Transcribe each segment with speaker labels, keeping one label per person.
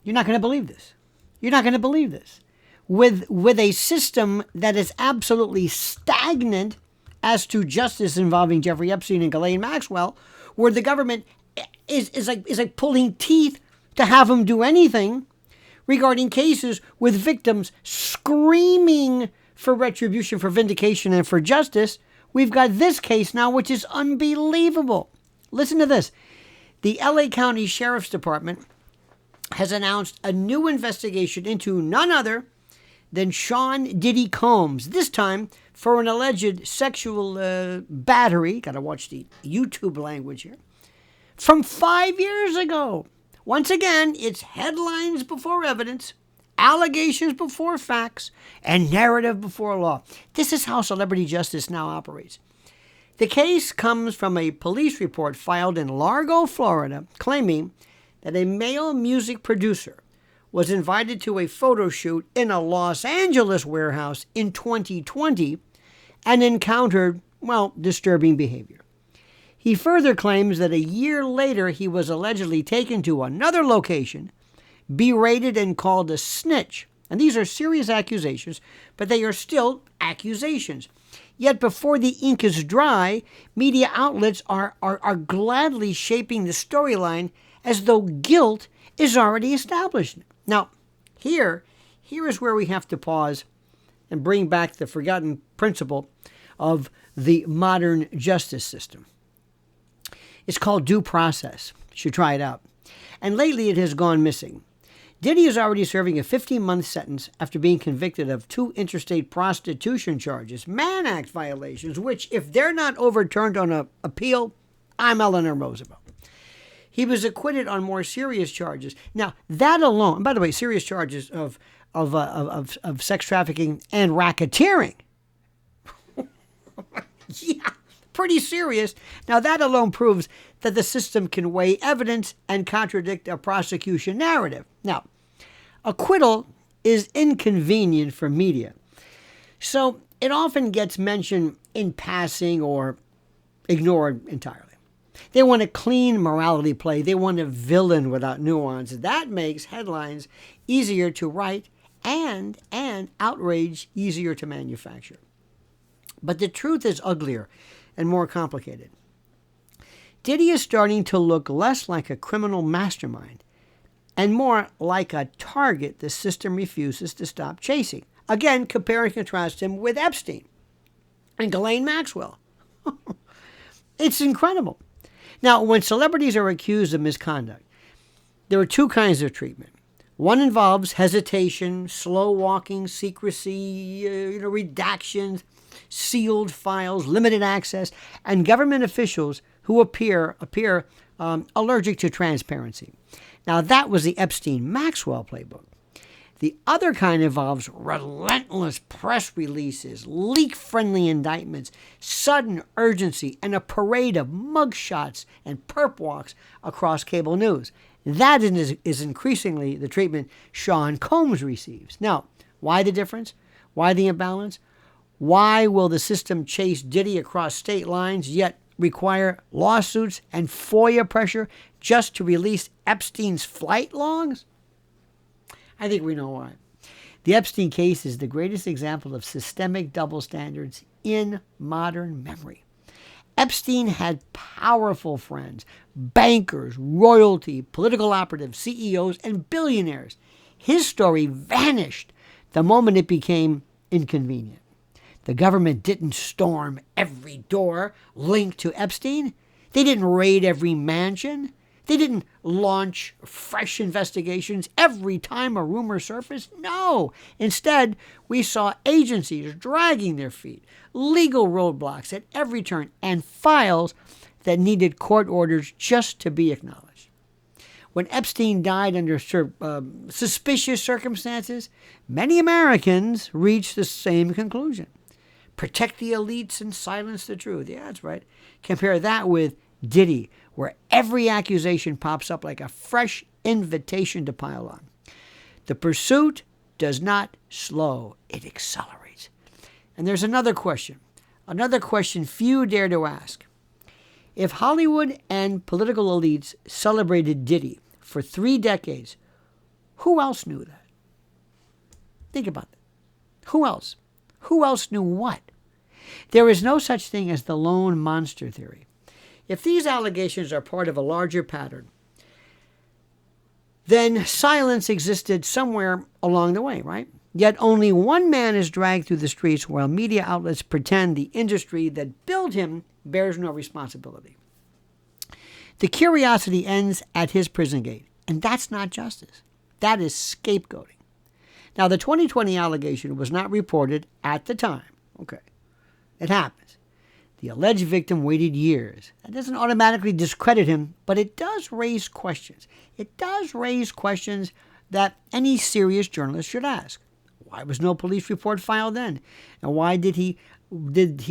Speaker 1: You're not going to believe this. You're not going to believe this. With a system that is absolutely stagnant as to justice involving Jeffrey Epstein and Ghislaine Maxwell, where the government is like pulling teeth to have them do anything regarding cases with victims screaming for retribution, for vindication, and for justice. We've got this case now, which is unbelievable. Listen to this. The LA County Sheriff's Department has announced a new investigation into none other than Sean Diddy Combs, this time for an alleged sexual battery. Got to watch the YouTube language here. From 5 years ago. Once again, it's headlines before evidence, allegations before facts, and narrative before law. This is how celebrity justice now operates. The case comes from a police report filed in Largo, Florida, claiming that a male music producer was invited to a photo shoot in a Los Angeles warehouse in 2020 and encountered, disturbing behavior. He further claims that a year later he was allegedly taken to another location, berated and called a snitch. And these are serious accusations, but they are still accusations. Yet before the ink is dry, media outlets are gladly shaping the storyline as though guilt is already established. Now, here is where we have to pause and bring back the forgotten principle of the modern justice system. It's called due process. You should try it out. And lately it has gone missing. Diddy is already serving a 15-month sentence after being convicted of 2 interstate prostitution charges, Mann Act violations, which, if they're not overturned on an appeal, I'm Eleanor Roosevelt. He was acquitted on more serious charges. Now, that alone, and by the way, serious charges of sex trafficking and racketeering. Yeah, pretty serious. Now, that alone proves that the system can weigh evidence and contradict a prosecution narrative. Now, acquittal is inconvenient for media, so it often gets mentioned in passing or ignored entirely. They want a clean morality play. They want a villain without nuance. That makes headlines easier to write and outrage easier to manufacture. But the truth is uglier and more complicated. Diddy is starting to look less like a criminal mastermind and more like a target the system refuses to stop chasing. Again, compare and contrast him with Epstein and Ghislaine Maxwell. It's incredible. Now, when celebrities are accused of misconduct, there are 2 kinds of treatment. One involves hesitation, slow walking, secrecy, redactions, sealed files, limited access, and government officials who appear allergic to transparency. Now, that was the Epstein-Maxwell playbook. The other kind involves relentless press releases, leak-friendly indictments, sudden urgency, and a parade of mugshots and perp walks across cable news. That is increasingly the treatment Sean Combs receives. Now, why the difference? Why the imbalance? Why will the system chase Diddy across state lines, yet require lawsuits and FOIA pressure just to release Epstein's flight logs? I think we know why. The Epstein case is the greatest example of systemic double standards in modern memory. Epstein had powerful friends, bankers, royalty, political operatives, CEOs, and billionaires. His story vanished the moment it became inconvenient. The government didn't storm every door linked to Epstein. They didn't raid every mansion. They didn't launch fresh investigations every time a rumor surfaced. No. Instead, we saw agencies dragging their feet, legal roadblocks at every turn, and files that needed court orders just to be acknowledged. When Epstein died under suspicious circumstances, many Americans reached the same conclusion. Protect the elites and silence the truth. Yeah, that's right. Compare that with Diddy, where every accusation pops up like a fresh invitation to pile on. The pursuit does not slow, it accelerates. And there's another question few dare to ask. If Hollywood and political elites celebrated Diddy for 3 decades, Who else knew that? Think about that. Who else? Who else knew what? There is no such thing as the lone monster theory. If these allegations are part of a larger pattern, then silence existed somewhere along the way, right? Yet only one man is dragged through the streets while media outlets pretend the industry that billed him bears no responsibility. The curiosity ends at his prison gate, and that's not justice. That is scapegoating. Now, the 2020 allegation was not reported at the time. Okay, it happens. The alleged victim waited years. That doesn't automatically discredit him, but it does raise questions. It does raise questions that any serious journalist should ask. Why was no police report filed then? And why did he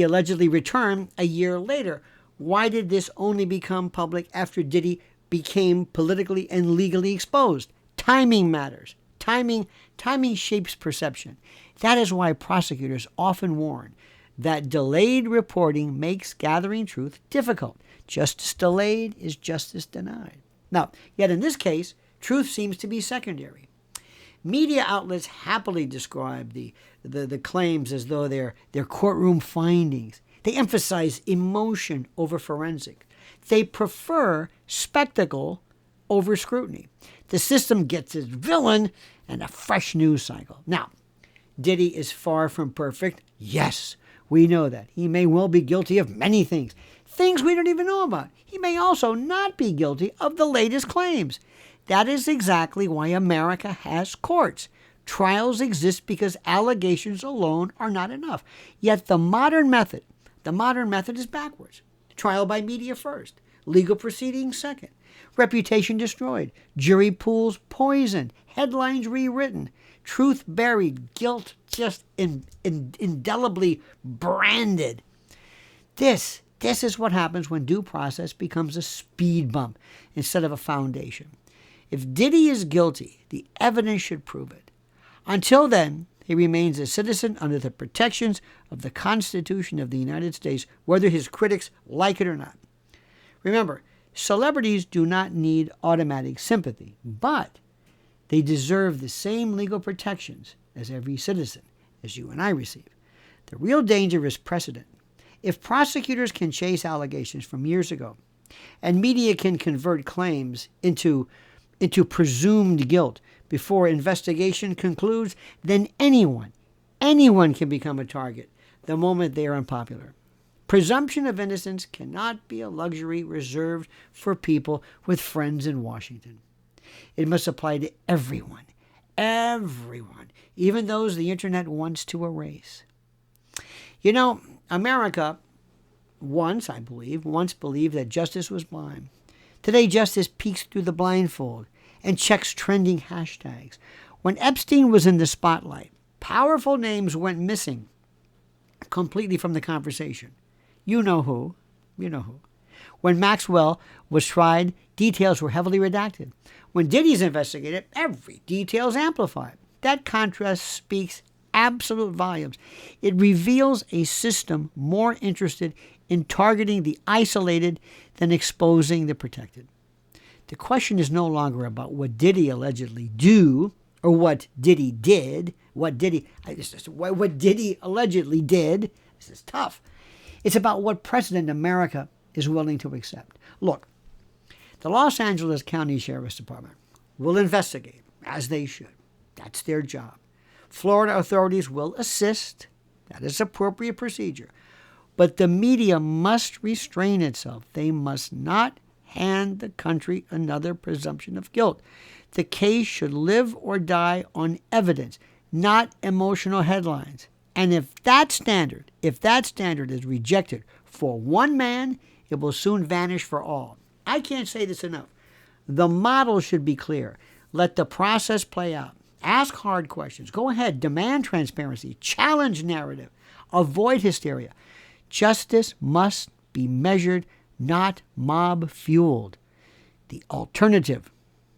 Speaker 1: allegedly return a year later? Why did this only become public after Diddy became politically and legally exposed? Timing matters. Timing shapes perception. That is why prosecutors often warn that delayed reporting makes gathering truth difficult. Justice delayed is justice denied. Now, yet in this case, truth seems to be secondary. Media outlets happily describe the claims as though they're courtroom findings. They emphasize emotion over forensic. They prefer spectacle over scrutiny. The system gets its villain and a fresh news cycle. Now, Diddy is far from perfect. Yes, we know that. He may well be guilty of many things we don't even know about. He may also not be guilty of the latest claims. That is exactly why America has courts. Trials exist because allegations alone are not enough. Yet the modern method is backwards. Trial by media first, legal proceedings second, reputation destroyed, jury pools poisoned, headlines rewritten, truth buried, guilt just indelibly branded. This is what happens when due process becomes a speed bump instead of a foundation. If Diddy is guilty, the evidence should prove it. Until then, he remains a citizen under the protections of the Constitution of the United States, whether his critics like it or not. Remember, celebrities do not need automatic sympathy, but they deserve the same legal protections as every citizen, as you and I receive. The real danger is precedent. If prosecutors can chase allegations from years ago, and media can convert claims into presumed guilt before investigation concludes, then anyone can become a target the moment they are unpopular. Presumption of innocence cannot be a luxury reserved for people with friends in Washington. It must apply to everyone, even those the internet wants to erase. You know, America once believed that justice was blind. Today, justice peeks through the blindfold and checks trending hashtags. When Epstein was in the spotlight, powerful names went missing completely from the conversation. You know who. When Maxwell was tried, details were heavily redacted. When Diddy's investigated, every detail is amplified. That contrast speaks absolute volumes. It reveals a system more interested in targeting the isolated than exposing the protected. The question is no longer about what Diddy allegedly do or what Diddy did. What Diddy allegedly did. This is tough. It's about what precedent America is willing to accept. Look, the Los Angeles County Sheriff's Department will investigate, as they should. That's their job. Florida authorities will assist. That is appropriate procedure. But the media must restrain itself. They must not hand the country another presumption of guilt. The case should live or die on evidence, not emotional headlines. And if that standard is rejected for one man, it will soon vanish for all. I can't say this enough. The model should be clear. Let the process play out. Ask hard questions. Go ahead. Demand transparency. Challenge narrative. Avoid hysteria. Justice must be measured, not mob-fueled. The alternative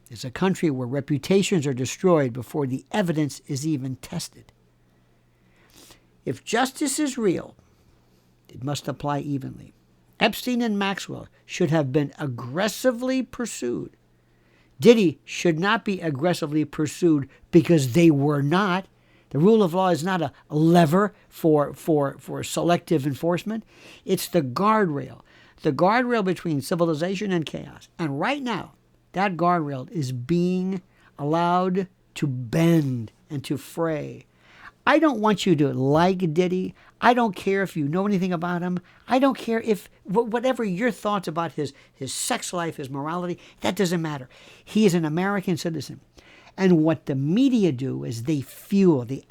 Speaker 1: is a country where reputations are destroyed before the evidence is even tested. If justice is real, it must apply evenly. Epstein and Maxwell should have been aggressively pursued. Diddy should not be aggressively pursued because they were not. The rule of law is not a lever for selective enforcement. It's the guardrail between civilization and chaos. And right now, that guardrail is being allowed to bend and to fray. I don't want you to like Diddy. I don't care if you know anything about him. I don't care if whatever your thoughts about his sex life, his morality, that doesn't matter. He is an American citizen. And what the media do is they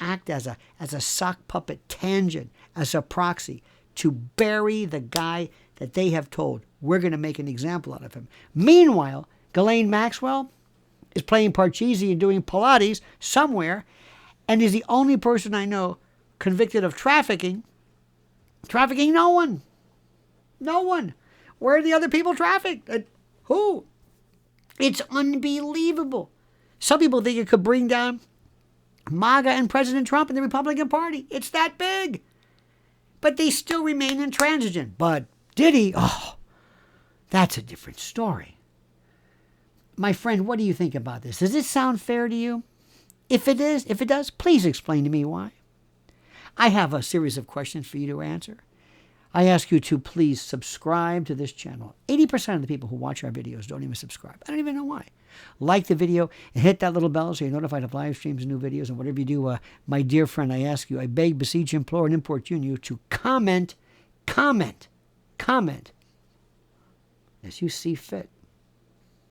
Speaker 1: act as a sock puppet tangent, as a proxy to bury the guy that they have told, we're going to make an example out of him. Meanwhile, Ghislaine Maxwell is playing Parcheesi and doing Pilates somewhere, and is the only person I know convicted of trafficking. Trafficking no one. No one. Where are the other people trafficked? Who? It's unbelievable. Some people think it could bring down MAGA and President Trump and the Republican Party. It's that big. But they still remain intransigent. But Diddy, that's a different story. My friend, what do you think about this? Does it sound fair to you? If it does, please explain to me why. I have a series of questions for you to answer. I ask you to please subscribe to this channel. 80% of the people who watch our videos don't even subscribe. I don't even know why. Like the video and hit that little bell so you're notified of live streams and new videos. And whatever you do, my dear friend, I ask you, I beg, beseech, implore, and importune you to comment as you see fit.